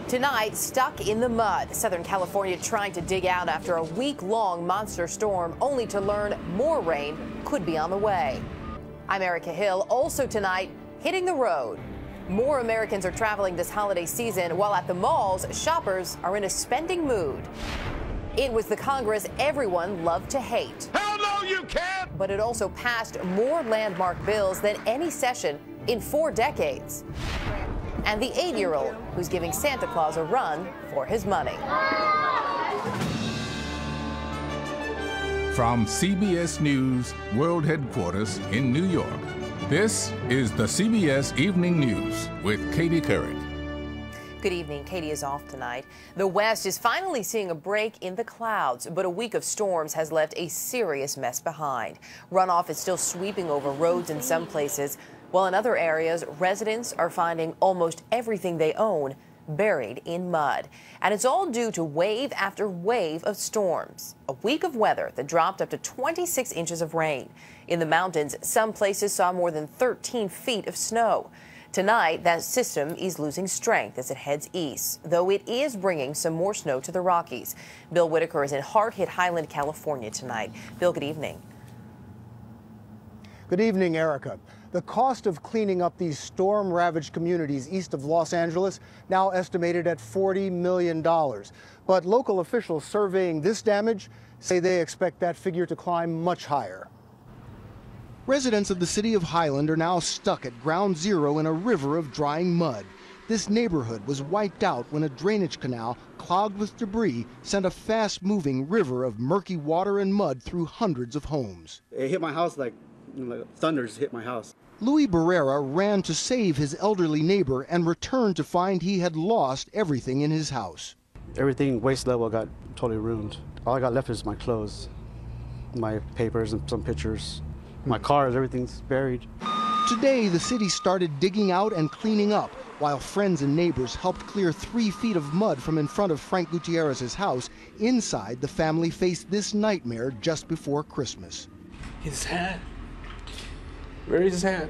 Tonight, stuck in the mud. Southern California trying to dig out after a week-long monster storm, only to learn more rain could be on the way. I'm Erica Hill. Also tonight, hitting the road. More Americans are traveling this holiday season, while at the malls, shoppers are in a spending mood. It was the Congress everyone loved to hate. Hell no, you can't! But it also passed more landmark bills than any session in 4 decades. And the 8-year-old who's giving Santa Claus a run for his money. From CBS News World Headquarters in New York, this is the CBS Evening News with Katie Couric. Good evening. Katie is off tonight. The West is finally seeing a break in the clouds, but a week of storms has left a serious mess behind. Runoff is still sweeping over roads in some places, while in other areas, residents are finding almost everything they own buried in mud. And it's all due to wave after wave of storms. A week of weather that dropped up to 26 inches of rain. In the mountains, some places saw more than 13 feet of snow. Tonight, that system is losing strength as it heads east, though it is bringing some more snow to the Rockies. Bill Whitaker is in hard-hit Highland, California tonight. Bill, good evening. Good evening, Erica. The cost of cleaning up these storm-ravaged communities east of Los Angeles now estimated at $40 million. But local officials surveying this damage say they expect that figure to climb much higher. Residents of the city of Highland are now stuck at ground zero in a river of drying mud. This neighborhood was wiped out when a drainage canal clogged with debris sent a fast-moving river of murky water and mud through hundreds of homes. It hit my house like thunders hit my house. Louis Barrera ran to save his elderly neighbor and returned to find he had lost everything in his house. Everything waist level got totally ruined. All I got left is my clothes, my papers and some pictures. My cars, everything's buried. Today, the city started digging out and cleaning up, while friends and neighbors helped clear 3 feet of mud from in front of Frank Gutierrez's house. Inside, the family faced this nightmare just before Christmas. His hat. Where is his hat?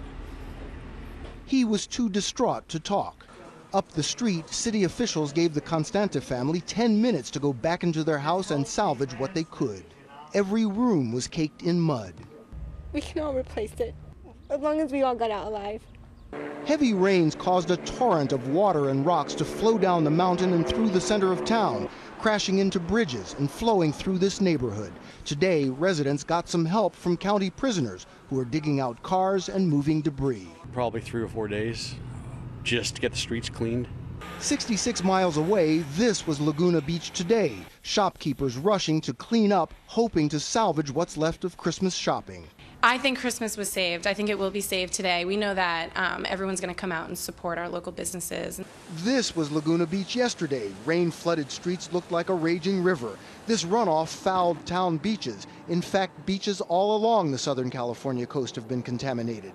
He was too distraught to talk. Up the street, city officials gave the Constante family 10 minutes to go back into their house and salvage what they could. Every room was caked in mud. We can all replace it, as long as we all got out alive. Heavy rains caused a torrent of water and rocks to flow down the mountain and through the center of town, crashing into bridges and flowing through this neighborhood. Today, residents got some help from county prisoners who are digging out cars and moving debris. Probably 3 or 4 days just to get the streets cleaned. 66 miles away, this was Laguna Beach today. Shopkeepers rushing to clean up, hoping to salvage what's left of Christmas shopping. I think Christmas was saved. I think it will be saved today. We know that everyone's going to come out and support our local businesses. This was Laguna Beach yesterday. Rain-flooded streets looked like a raging river. This runoff fouled town beaches. In fact, beaches all along the Southern California coast have been contaminated.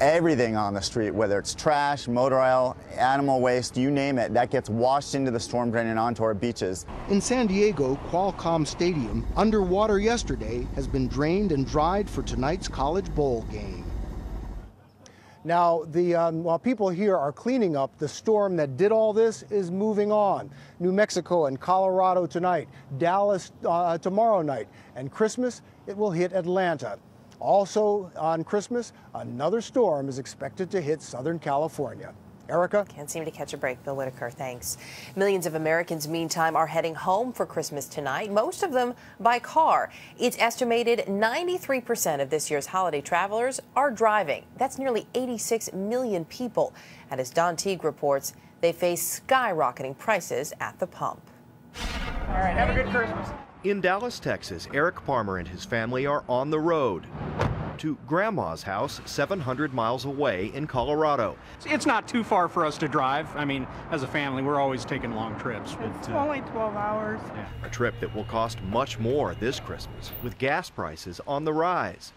Everything on the street, whether it's trash, motor oil, animal waste, you name it, that gets washed into the storm drain and onto our beaches. In San Diego, Qualcomm Stadium, underwater yesterday, has been drained and dried for tonight's College Bowl game. Now, while people here are cleaning up, the storm that did all this is moving on. New Mexico and Colorado tonight, Dallas tomorrow night, and Christmas, it will hit Atlanta. Also on Christmas, another storm is expected to hit Southern California. Erica? Can't seem to catch a break. Bill Whitaker, thanks. Millions of Americans, meantime, are heading home for Christmas tonight, most of them by car. It's estimated 93% of this year's holiday travelers are driving. That's nearly 86 million people. And as Don Teague reports, they face skyrocketing prices at the pump. All right, have a good Christmas. In Dallas, Texas, Eric Palmer and his family are on the road to Grandma's house 700 miles away in Colorado. It's not too far for us to drive. I mean, as a family, we're always taking long trips. It's only 12 hours. Yeah. A trip that will cost much more this Christmas, with gas prices on the rise.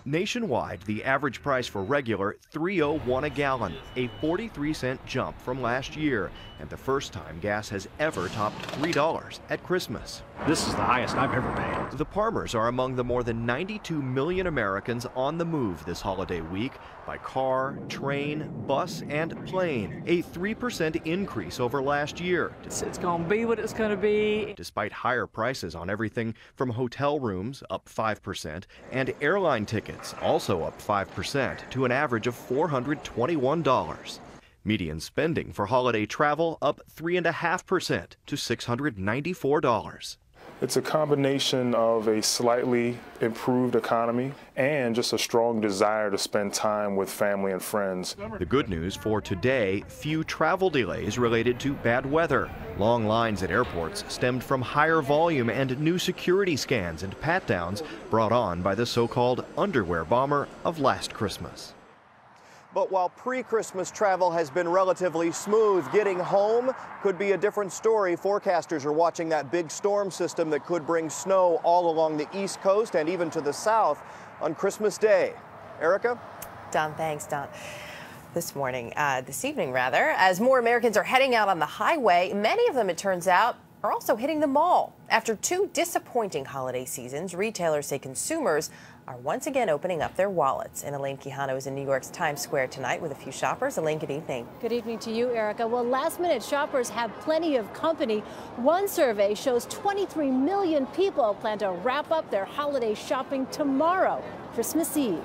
Nationwide, the average price for regular $3.01 a gallon, a 43-cent jump from last year, and the first time gas has ever topped $3 at Christmas. This is the highest I've ever paid. The Parmers are among the more than 92 million Americans on the move this holiday week by car, train, bus, and plane, a 3% increase over last year. It's going to be what it's going to be. Despite higher prices on everything from hotel rooms, up 5%, and airline tickets, also up 5%, to an average of $421. Median spending for holiday travel up 3.5% to $694. It's a combination of a slightly improved economy and just a strong desire to spend time with family and friends. The good news for today, few travel delays related to bad weather. Long lines at airports stemmed from higher volume and new security scans and pat-downs brought on by the so-called underwear bomber of last Christmas. But while pre-Christmas travel has been relatively smooth, getting home could be a different story. Forecasters are watching that big storm system that could bring snow all along the East Coast and even to the south on Christmas Day. Erica? Don, thanks, Don. This evening, as more Americans are heading out on the highway, many of them, it turns out, are also hitting the mall. After 2 disappointing holiday seasons, retailers say consumers are once again opening up their wallets. And Elaine Quijano is in New York's Times Square tonight with a few shoppers. Elaine, good evening. Good evening to you, Erica. Well, last-minute shoppers have plenty of company. One survey shows 23 million people plan to wrap up their holiday shopping tomorrow, Christmas Eve.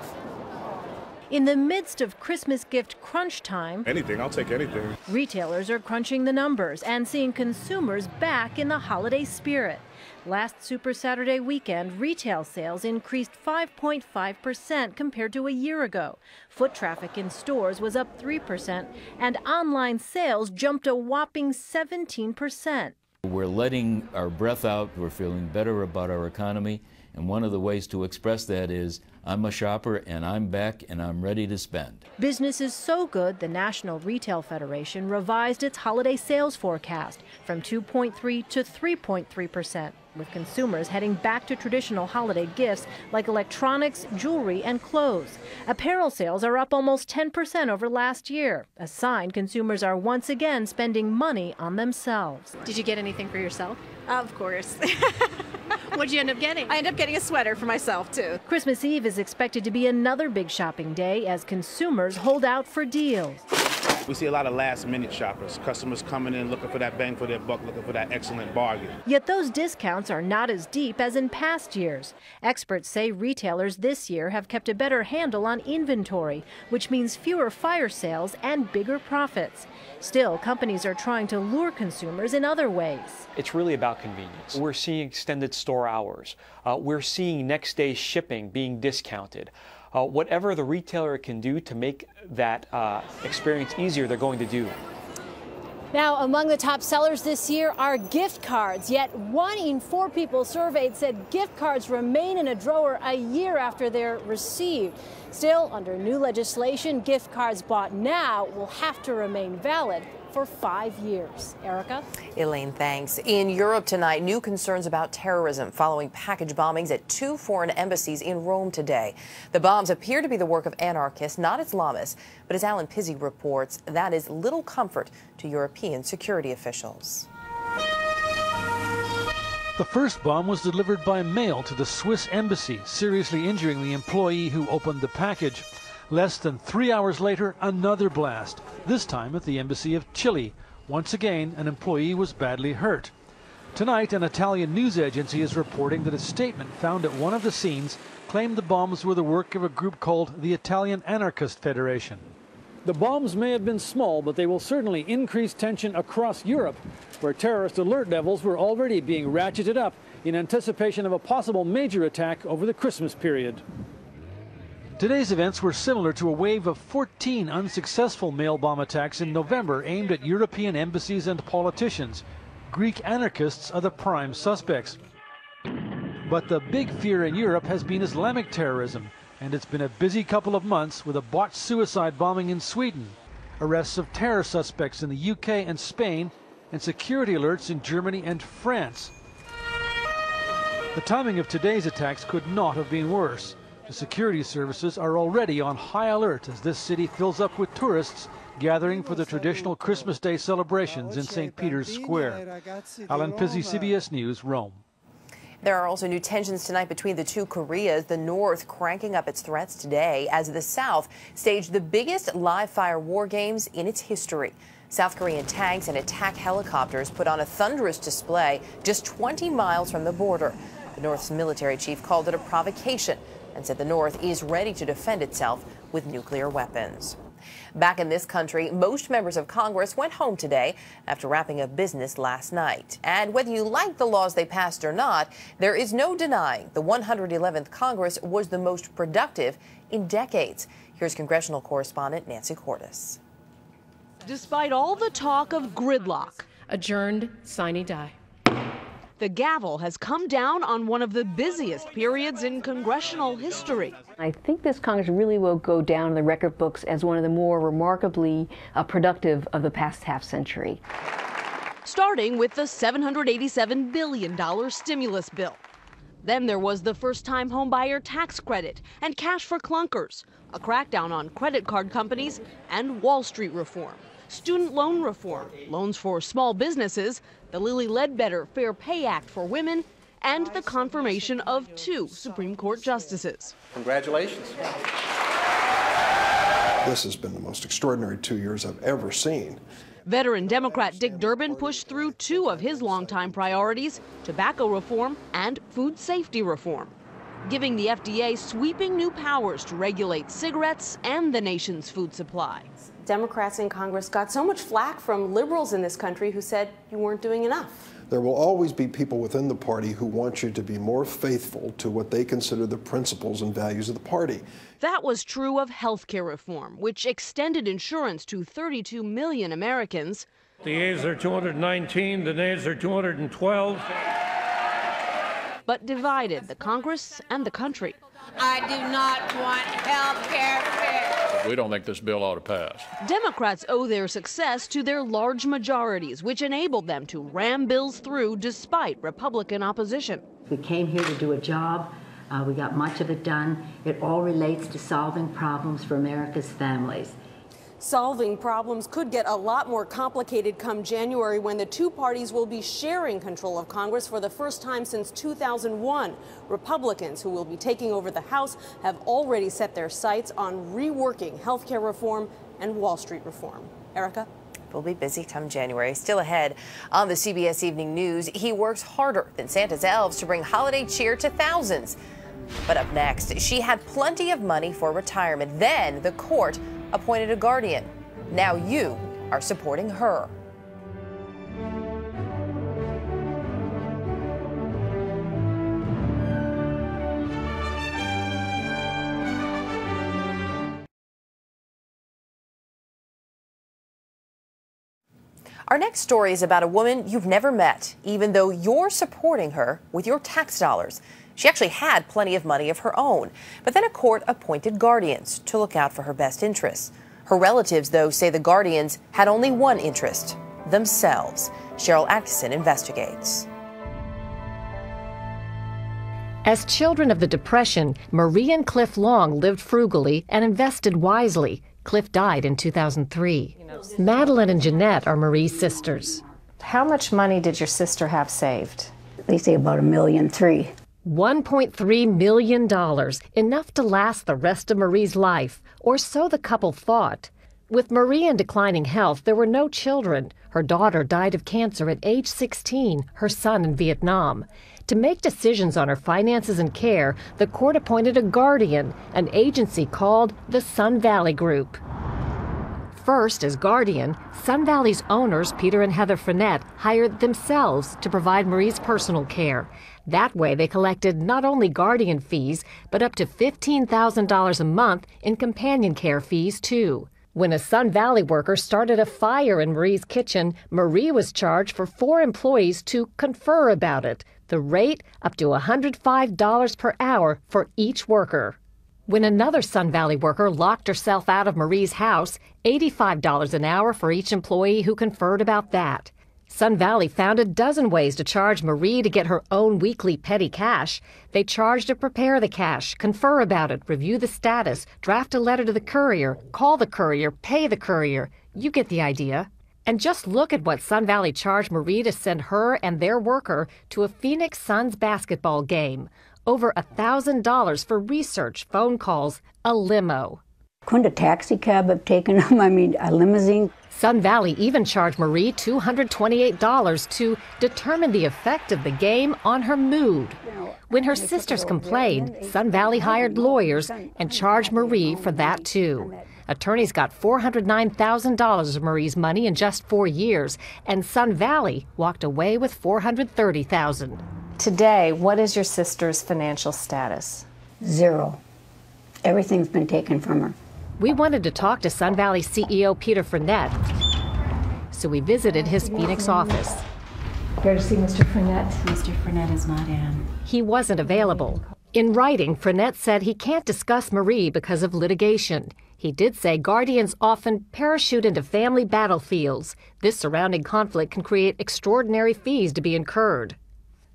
In the midst of Christmas gift crunch time, Anything, I'll take anything. Retailers are crunching the numbers and seeing consumers back in the holiday spirit. Last Super Saturday weekend, retail sales increased 5.5% compared to a year ago. Foot traffic in stores was up 3%, and online sales jumped a whopping 17%. We're letting our breath out. We're feeling better about our economy. And one of the ways to express that is, I'm a shopper and I'm back and I'm ready to spend. Business is so good, the National Retail Federation revised its holiday sales forecast from 2.3 to 3.3%, with consumers heading back to traditional holiday gifts like electronics, jewelry, and clothes. Apparel sales are up almost 10% over last year, a sign consumers are once again spending money on themselves. Did you get anything for yourself? Of course. What'd you end up getting? I ended up getting a sweater for myself, too. Christmas Eve is expected to be another big shopping day as consumers hold out for deals. We see a lot of last-minute shoppers, customers coming in looking for that bang for their buck, looking for that excellent bargain. Yet those discounts are not as deep as in past years. Experts say retailers this year have kept a better handle on inventory, which means fewer fire sales and bigger profits. Still, companies are trying to lure consumers in other ways. It's really about convenience. We're seeing extended store hours. We're seeing next day shipping being discounted. Whatever the retailer can do to make that experience easier, they're going to do. Now, among the top sellers this year are gift cards, yet 1 in 4 people surveyed said gift cards remain in a drawer a year after they're received. Still, under new legislation, gift cards bought now will have to remain valid for 5 years. Erica? Elaine, thanks. In Europe tonight, new concerns about terrorism following package bombings at 2 foreign embassies in Rome today. The bombs appear to be the work of anarchists, not Islamists, but as Alan Pizzi reports, that is little comfort to European security officials. The first bomb was delivered by mail to the Swiss embassy, seriously injuring the employee who opened the package. Less than 3 hours later, another blast, this time at the embassy of Chile. Once again, an employee was badly hurt. Tonight, an Italian news agency is reporting that a statement found at one of the scenes claimed the bombs were the work of a group called the Italian Anarchist Federation. The bombs may have been small, but they will certainly increase tension across Europe, where terrorist alert levels were already being ratcheted up in anticipation of a possible major attack over the Christmas period. Today's events were similar to a wave of 14 unsuccessful mail bomb attacks in November aimed at European embassies and politicians. Greek anarchists are the prime suspects. But the big fear in Europe has been Islamic terrorism, and it's been a busy couple of months with a botched suicide bombing in Sweden, arrests of terror suspects in the UK and Spain, and security alerts in Germany and France. The timing of today's attacks could not have been worse. The security services are already on high alert as this city fills up with tourists gathering for the traditional Christmas Day celebrations in St. Peter's Square. Alan Pizzi, CBS News, Rome. There are also new tensions tonight between the two Koreas, the North cranking up its threats today as the South staged the biggest live-fire war games in its history. South Korean tanks and attack helicopters put on a thunderous display just 20 miles from the border. The North's military chief called it a provocation and said the North is ready to defend itself with nuclear weapons. Back in this country, most members of Congress went home today after wrapping up business last night. And whether you like the laws they passed or not, there is no denying the 111th Congress was the most productive in decades. Here's congressional correspondent Nancy Cordes. Despite all the talk of gridlock, adjourned, sine die. The gavel has come down on one of the busiest periods in congressional history. I think this Congress really will go down in the record books as one of the more remarkably productive of the past half century. Starting with the $787 billion stimulus bill. Then there was the first-time homebuyer tax credit and cash for clunkers, a crackdown on credit card companies, and Wall Street reform. Student loan reform, loans for small businesses, the Lilly Ledbetter Fair Pay Act for women, and the confirmation of 2 Supreme Court justices. Congratulations. This has been the most extraordinary 2 years I've ever seen. Veteran Democrat Dick Durbin pushed through 2 of his longtime priorities, tobacco reform and food safety reform, giving the FDA sweeping new powers to regulate cigarettes and the nation's food supply. Democrats in Congress got so much flack from liberals in this country who said you weren't doing enough. There will always be people within the party who want you to be more faithful to what they consider the principles and values of the party. That was true of health care reform, which extended insurance to 32 million Americans. The yeas are 219, the nays are 212. But divided the Congress and the country. I do not want health care fixed. We don't think this bill ought to pass. Democrats owe their success to their large majorities, which enabled them to ram bills through despite Republican opposition. We came here to do a job. We got much of it done. It all relates to solving problems for America's families. Solving problems could get a lot more complicated come January when the two parties will be sharing control of Congress for the first time since 2001. Republicans, who will be taking over the House, have already set their sights on reworking health care reform and Wall Street reform. Erica? We'll be busy come January. Still ahead on the CBS Evening News, he works harder than Santa's elves to bring holiday cheer to thousands. But up next, she had plenty of money for retirement. Then the court appointed a guardian. Now you are supporting her. Our next story is about a woman you've never met, even though you're supporting her with your tax dollars. She actually had plenty of money of her own, but then a court appointed guardians to look out for her best interests. Her relatives, though, say the guardians had only one interest: themselves. Cheryl Atkinson investigates. As children of the Depression, Marie and Cliff Long lived frugally and invested wisely. Cliff died in 2003. Madeline and Jeanette are Marie's sisters. How much money did your sister have saved? They say about $1.3 million. $1.3 million, enough to last the rest of Marie's life, or so the couple thought. With Marie in declining health, there were no children. Her daughter died of cancer at age 16, her son in Vietnam. To make decisions on her finances and care, the court appointed a guardian, an agency called the Sun Valley Group. First, as guardian, Sun Valley's owners, Peter and Heather Finette, hired themselves to provide Marie's personal care. That way, they collected not only guardian fees, but up to $15,000 a month in companion care fees, too. When a Sun Valley worker started a fire in Marie's kitchen, Marie was charged for 4 employees to confer about it. The rate, up to $105 per hour for each worker. When another Sun Valley worker locked herself out of Marie's house, $85 an hour for each employee who conferred about that. Sun Valley found a dozen ways to charge Marie to get her own weekly petty cash. They charged to prepare the cash, confer about it, review the status, draft a letter to the courier, call the courier, pay the courier. You get the idea. And just look at what Sun Valley charged Marie to send her and their worker to a Phoenix Suns basketball game. Over $1,000 for research, phone calls, a limo. Couldn't a taxi cab have taken them? I mean, a limousine? Sun Valley even charged Marie $228 to determine the effect of the game on her mood. When her sisters complained, Sun Valley hired lawyers and charged Marie for that too. Attorneys got $409,000 of Marie's money in just 4 years, and Sun Valley walked away with $430,000. Today, what is your sister's financial status? Zero. Everything's been taken from her. We wanted to talk to Sun Valley CEO Peter Frenette, so we visited his Phoenix office. Here to see Mr. Frenette. Mr. Frenette is not in. He wasn't available. In writing, Frenette said he can't discuss Marie because of litigation. He did say guardians often parachute into family battlefields. This surrounding conflict can create extraordinary fees to be incurred.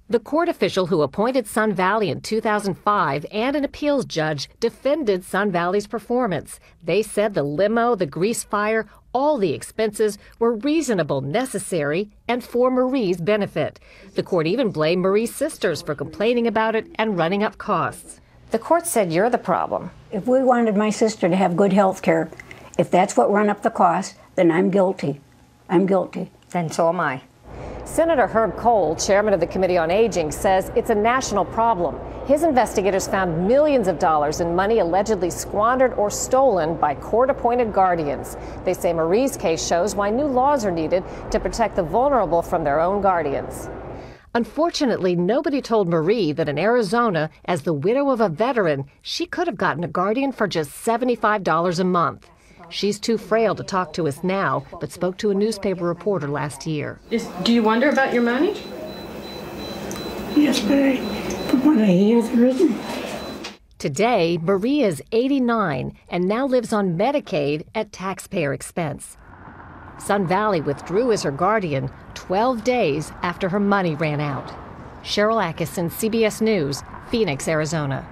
The court official who appointed Sun Valley in 2005 and an appeals judge defended Sun Valley's performance. They said the limo, the grease fire, all the expenses were reasonable, necessary, and for Marie's benefit. The court even blamed Marie's sisters for complaining about it and running up costs. The court said you're the problem. If we wanted my sister to have good health care, if that's what run up the cost, then I'm guilty. I'm guilty. Then so am I. Senator Herb Kohl, chairman of the Committee on Aging, says it's a national problem. His investigators found millions of dollars in money allegedly squandered or stolen by court-appointed guardians. They say Marie's case shows why new laws are needed to protect the vulnerable from their own guardians. Unfortunately, nobody told Marie that in Arizona, as the widow of a veteran, she could have gotten a guardian for just $75 a month. She's too frail to talk to us now, but spoke to a newspaper reporter last year. Do you wonder about your money? Yes, but from what I hear, there isn't. Today, Marie is 89 and now lives on Medicaid at taxpayer expense. Sun Valley withdrew as her guardian 12 days after her money ran out. Cheryl Atkinson, CBS News, Phoenix, Arizona.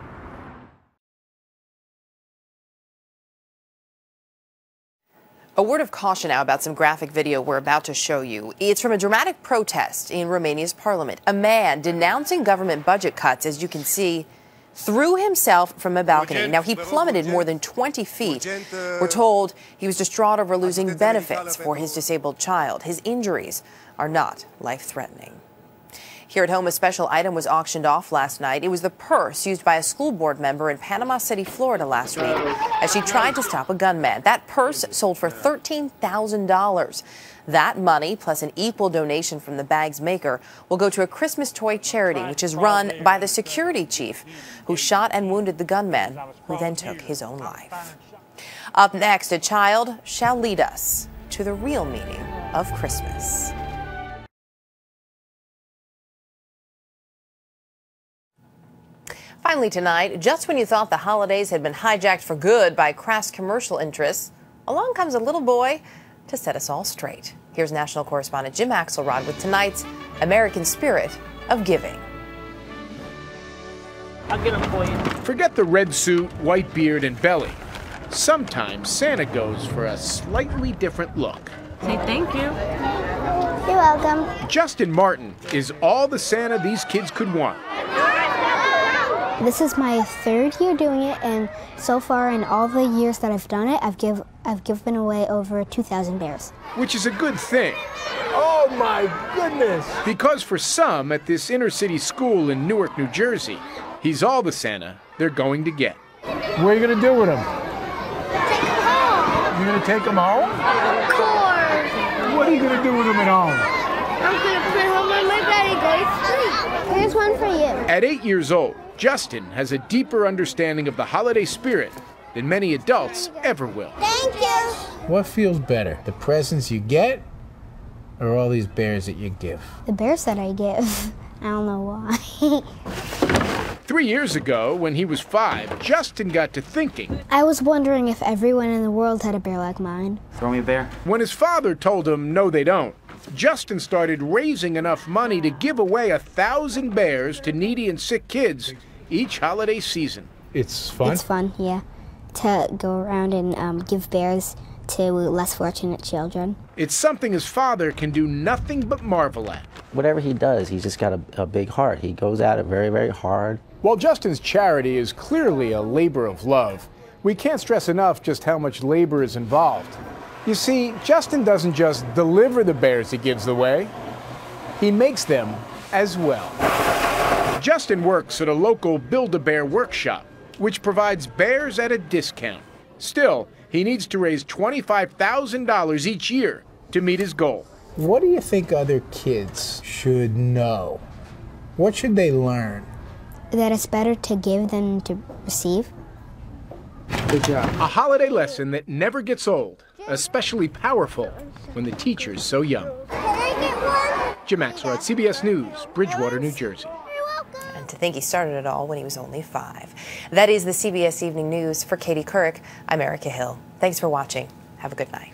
A word of caution now about some graphic video we're about to show you. It's from a dramatic protest in Romania's parliament. A man denouncing government budget cuts, as you can see, threw himself from a balcony. Now, he plummeted more than 20 feet. We're told he was distraught over losing benefits for his disabled child. His injuries are not life-threatening. Here at home, a special item was auctioned off last night. It was the purse used by a school board member in Panama City, Florida last week as she tried to stop a gunman. That purse sold for $13,000. That money, plus an equal donation from the bag's maker, will go to a Christmas toy charity, which is run by the security chief who shot and wounded the gunman, who then took his own life. Up next, a child shall lead us to the real meaning of Christmas. Finally tonight, just when you thought the holidays had been hijacked for good by crass commercial interests, along comes a little boy to set us all straight. Here's national correspondent Jim Axelrod with tonight's American Spirit of Giving. I'll get them for you. Forget the red suit, white beard, and belly. Sometimes Santa goes for a slightly different look. Say thank you. You're welcome. Justin Martin is all the Santa these kids could want. This is my third year doing it, and so far in all the years that I've done it, I've given away over 2,000 bears. Which is a good thing. Oh my goodness! Because for some at this inner city school in Newark, New Jersey, he's all the Santa they're going to get. What are you going to do with him? Take him home. You're going to take him home? Of course. What are you going to do with him at home? I'm going to put home and my daddy go to sleep. Here's one for you. At 8 years old, Justin has a deeper understanding of the holiday spirit than many adults ever will. Thank you. What feels better, the presents you get or all these bears that you give? The bears that I give. I don't know why. 3 years ago, when he was 5, Justin got to thinking. I was wondering if everyone in the world had a bear like mine. Throw me a bear. When his father told him no they don't, Justin started raising enough money to give away 1,000 bears to needy and sick kids each holiday season. It's fun? It's fun, yeah. To go around and give bears to less fortunate children. It's something his father can do nothing but marvel at. Whatever he does, he's just got a big heart. He goes at it very, very hard. While Justin's charity is clearly a labor of love, we can't stress enough just how much labor is involved. You see, Justin doesn't just deliver the bears he gives away, he makes them as well. Justin works at a local Build-A-Bear workshop, which provides bears at a discount. Still, he needs to raise $25,000 each year to meet his goal. What do you think other kids should know? What should they learn? That it's better to give than to receive. Good job. A holiday lesson that never gets old, especially powerful when the teacher's so young. Jim Axelrod, CBS News, Bridgewater, New Jersey. And to think he started it all when he was only 5. That is the CBS Evening News. For Katie Couric, I'm Erica Hill. Thanks for watching. Have a good night.